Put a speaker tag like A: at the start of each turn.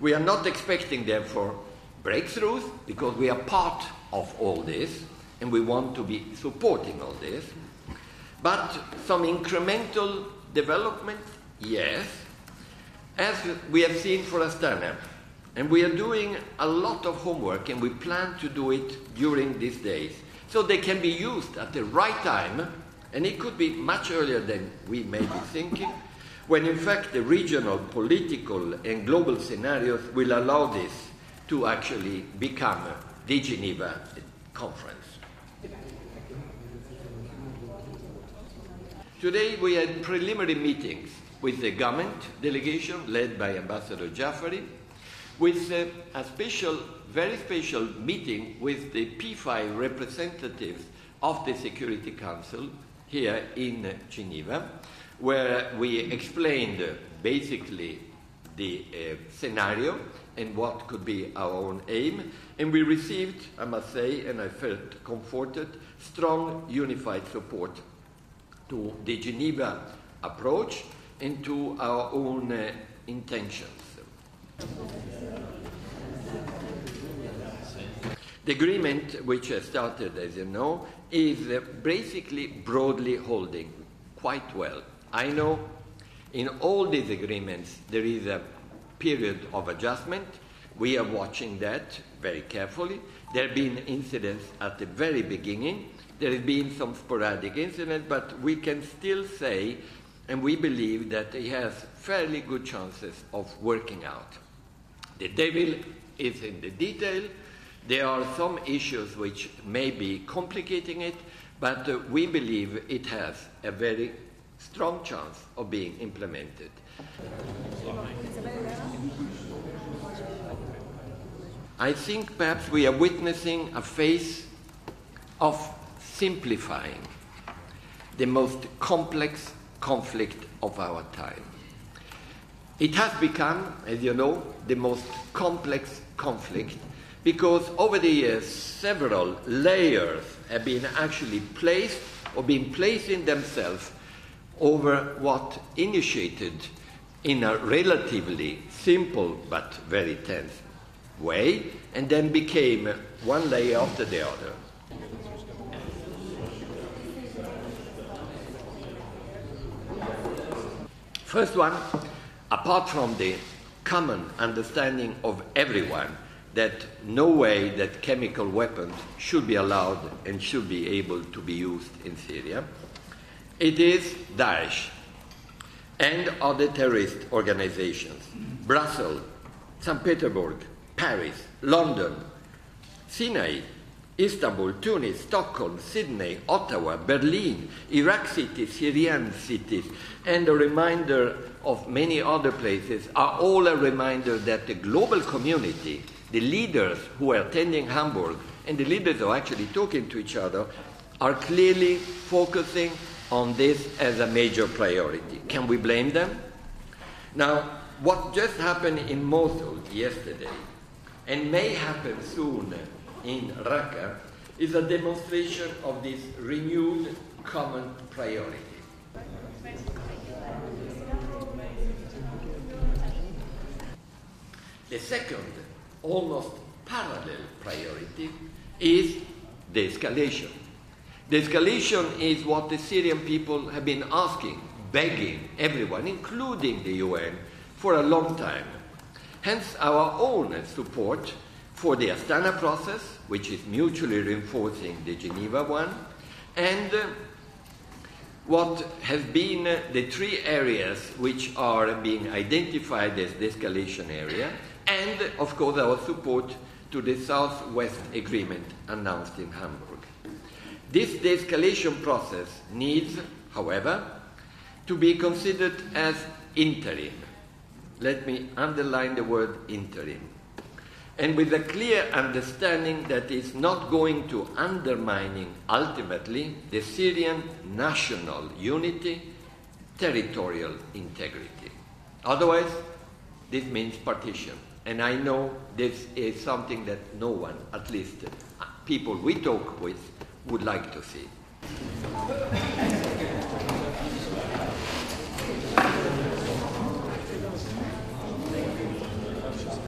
A: We are not expecting, therefore, breakthroughs, because we are part of all this, and we want to be supporting all this. But some incremental development, yes, as we have seen for Astana. And we are doing a lot of homework, and we plan to do it during these days, so they can be used at the right time, and it could be much earlier than we may be thinking, when in fact the regional, political, and global scenarios will allow this to actually become the Geneva conference. Today we had preliminary meetings with the government delegation led by Ambassador Jafari, with a special, very special meeting with the P5 representatives of the Security Council here in Geneva, where we explained basically the scenario and what could be our own aim. And we received, I must say, and I felt comforted, strong unified support to the Geneva approach and to our own intentions. The agreement, which has started, as you know, is basically broadly holding quite well. I know in all these agreements there is a period of adjustment. We are watching that very carefully. There have been incidents at the very beginning. There have been some sporadic incidents, but we can still say, and we believe that it has fairly good chances of working out. The devil is in the detail. There are some issues which may be complicating it, but we believe it has a very strong chance of being implemented. I think perhaps we are witnessing a phase of simplifying the most complex conflict of our time. It has become, as you know, the most complex conflict because over the years several layers have been actually placed or been placing themselves over what initiated in a relatively simple but very tense way and then became one layer after the other. First one, apart from the common understanding of everyone that no way that chemical weapons should be allowed and should be able to be used in Syria, it is Daesh and other terrorist organizations, Brussels, St. Petersburg, Paris, London, Sinai, Istanbul, Tunis, Stockholm, Sydney, Ottawa, Berlin, Iraq cities, Syrian cities, and a reminder of many other places are all a reminder that the global community, the leaders who are attending Hamburg, and the leaders who are actually talking to each other, are clearly focusing on this as a major priority. Can we blame them? Now, what just happened in Mosul yesterday, and may happen soon in Raqqa, is a demonstration of this renewed common priority. The second, almost parallel priority is the escalation. The escalation is what the Syrian people have been asking, begging everyone, including the UN, for a long time. Hence our own support for the Astana process, which is mutually reinforcing the Geneva one, and what has been the three areas which are being identified as the escalation area, and of course our support to the South-West Agreement announced in Hamburg. This de-escalation process needs, however, to be considered as interim. Let me underline the word interim. And with a clear understanding that it's not going to undermining ultimately the Syrian national unity, territorial integrity. Otherwise, this means partition. And I know this is something that no one, at least people we talk with, would like to see.